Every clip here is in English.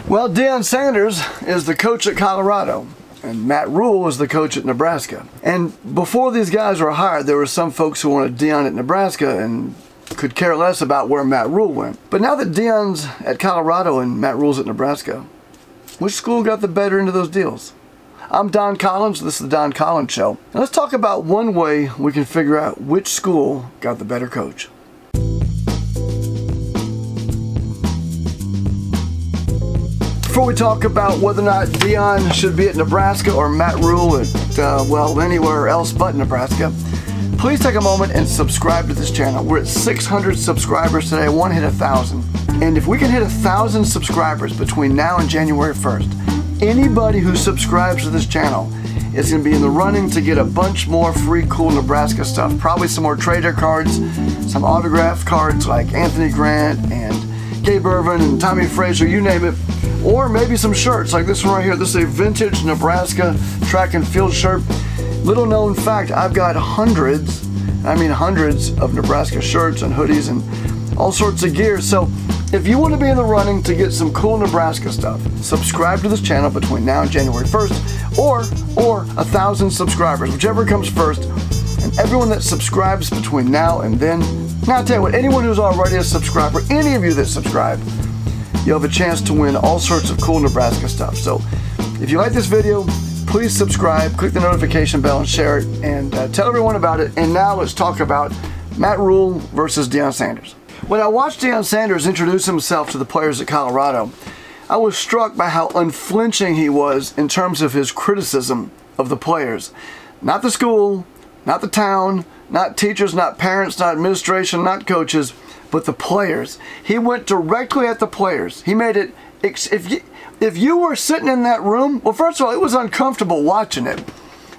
Well, Deion Sanders is the coach at Colorado, and Matt Rule is the coach at Nebraska. And before these guys were hired, there were some folks who wanted Deion at Nebraska and could care less about where Matt Rule went. But now that Deion's at Colorado and Matt Rule's at Nebraska, which school got the better end of those deals? I'm Don Collins, this is the Don Collins Show. And let's talk about one way we can figure out which school got the better coach. Before we talk about whether or not Deion should be at Nebraska or Matt Rule at, well, anywhere else but Nebraska, please take a moment and subscribe to this channel. We're at 600 subscribers today. I want to hit 1,000. And if we can hit 1,000 subscribers between now and January 1st, anybody who subscribes to this channel is going to be in the running to get a bunch more free, cool Nebraska stuff. Probably some more trader cards, some autographed cards like Anthony Grant and Gabe Irvin and Tommy Frazier, you name it. Or maybe some shirts like this one right here. This is a vintage Nebraska track and field shirt. Little known fact, I've got hundreds of Nebraska shirts and hoodies and all sorts of gear. So if you want to be in the running to get some cool Nebraska stuff, subscribe to this channel between now and January 1st or 1,000 subscribers, whichever comes first. And everyone that subscribes between now and then, now I'll tell you what, anyone who's already a subscriber, any of you that subscribe, you'll have a chance to win all sorts of cool Nebraska stuff. So if you like this video, please subscribe, click the notification bell and share it, and tell everyone about it. And now let's talk about Matt Rule versus Deion Sanders. When I watched Deion Sanders introduce himself to the players at Colorado, I was struck by how unflinching he was in terms of his criticism of the players. Not the school, not the town, not teachers, not parents, not administration, not coaches, but the players. He went directly at the players. He made it, if you were sitting in that room, well, first of all, it was uncomfortable watching it.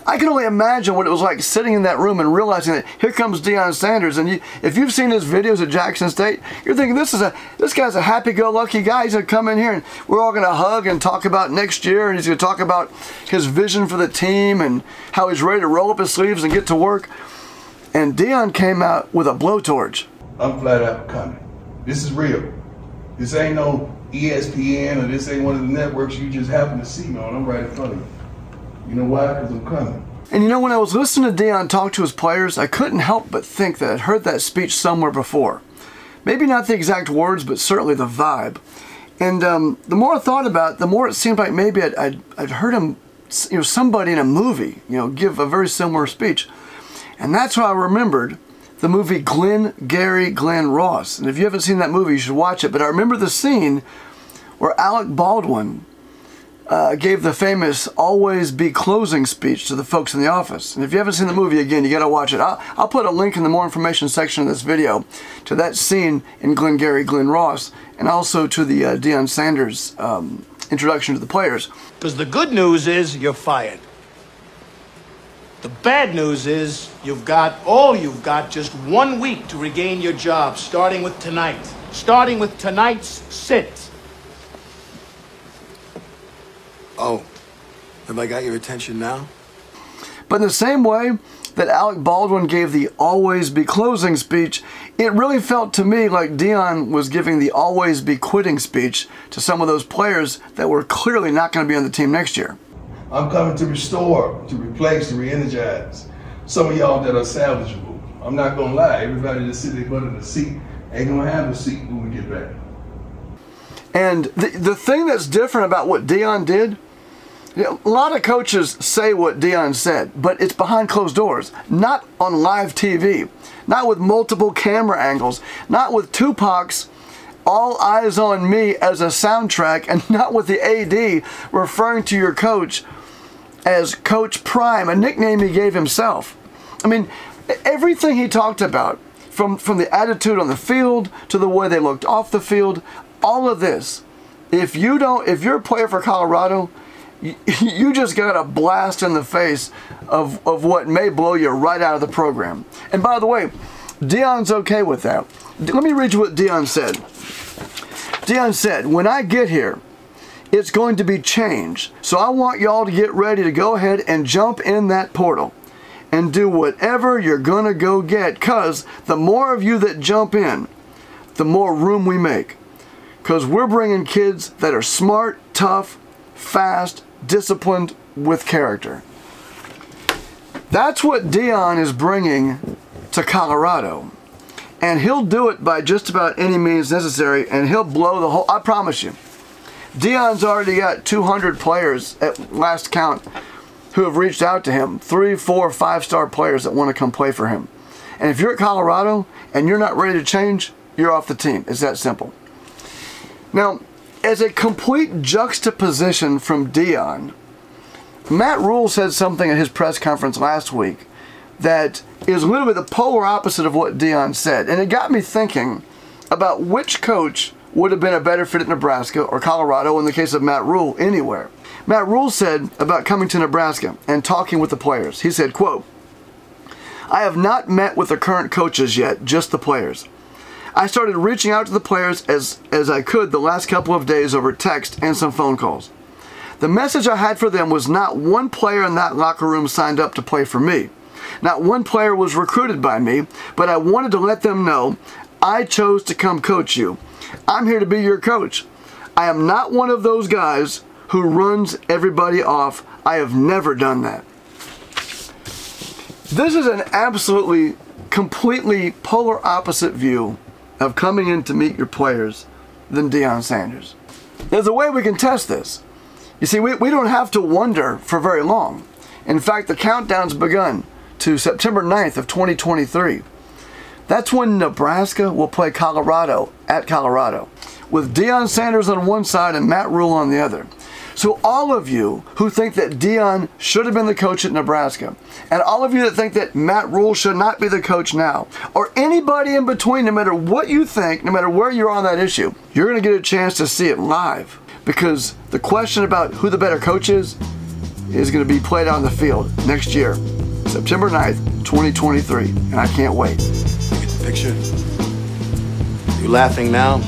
I can only imagine what it was like sitting in that room and realizing that here comes Deion Sanders. And if you've seen his videos at Jackson State, you're thinking this guy's a happy-go-lucky guy. He's going to come in here and we're all going to hug and talk about next year. And he's going to talk about his vision for the team and how he's ready to roll up his sleeves and get to work. And Deion came out with a blowtorch. I'm flat out coming. This is real. This ain't no ESPN or this ain't one of the networks you just happen to see me on. I'm right in front of you. You know why? Because I'm coming. And you know, when I was listening to Deion talk to his players, I couldn't help but think that I'd heard that speech somewhere before. Maybe not the exact words, but certainly the vibe. And the more I thought about it, the more it seemed like maybe I'd heard him, somebody in a movie, give a very similar speech. And that's why I remembered the movie Glenn Ross. And if you haven't seen that movie, you should watch it. But I remember the scene where Alec Baldwin gave the famous "Always Be" closing speech to the folks in the office. And if you haven't seen the movie, again, you got to watch it. I'll put a link in the more information section of this video to that scene in Glenn Ross, and also to the Deion Sanders introduction to the players. Because the good news is you're fired. The bad news is you've got just 1 week to regain your job, starting with tonight. Starting with tonight's sit. Oh, have I got your attention now? But in the same way that Alec Baldwin gave the "Always Be" closing speech, it really felt to me like Deion was giving the "Always Be" quitting speech to some of those players that were clearly not going to be on the team next year. I'm coming to restore, to replace, to re-energize some of y'all that are salvageable. I'm not going to lie. Everybody that sit their butt in the seat ain't going to have a seat when we get back. And the thing that's different about what Deion did, a lot of coaches say what Deion said, but it's behind closed doors, not on live TV, not with multiple camera angles, not with Tupac's "All Eyes on Me" as a soundtrack, and not with the AD referring to your coach as Coach Prime, a nickname he gave himself. I mean, everything he talked about, from the attitude on the field to the way they looked off the field, all of this, if you're a player for Colorado, you just got a blast in the face of what may blow you right out of the program. And by the way, Deion's okay with that. Let me read you what Deion said. Deion said, "When I get here, it's going to be change. So I want y'all to get ready to go ahead and jump in that portal and do whatever you're going to go get, because the more of you that jump in, the more room we make. because we're bringing kids that are smart, tough, fast, disciplined, with character. That's what Deion is bringing to Colorado. And he'll do it by just about any means necessary, and he'll blow the whole, I promise you. Deion's already got 200 players at last count who have reached out to him. 3, 4, 5-star players that want to come play for him. And if you're at Colorado and you're not ready to change, you're off the team. It's that simple. Now, as a complete juxtaposition from Deion, Matt Rule said something at his press conference last week that is literally the polar opposite of what Deion said. And it got me thinking about which coach would have been a better fit at Nebraska or Colorado, in the case of Matt Rule, anywhere. Matt Rule said about coming to Nebraska and talking with the players. He said, quote, "I have not met with the current coaches yet, just the players. I started reaching out to the players as I could the last couple of days over text and some phone calls. The message I had for them was not one player in that locker room signed up to play for me. Not one player was recruited by me, but I wanted to let them know I chose to come coach you. I'm here to be your coach. I am not one of those guys who runs everybody off. I have never done that." This is an absolutely, completely polar opposite view of coming in to meet your players than Deion Sanders. There's a way we can test this. You see, we don't have to wonder for very long. In fact, the countdown's begun to September 9th of 2023. That's when Nebraska will play Colorado at Colorado, with Deion Sanders on one side and Matt Rule on the other. So all of you who think that Deion should have been the coach at Nebraska, and all of you that think that Matt Rule should not be the coach now, or anybody in between, no matter what you think, no matter where you're on that issue, you're going to get a chance to see it live. Because the question about who the better coach is going to be played on the field next year, September 9th, 2023. And I can't wait. Get the picture? You laughing now?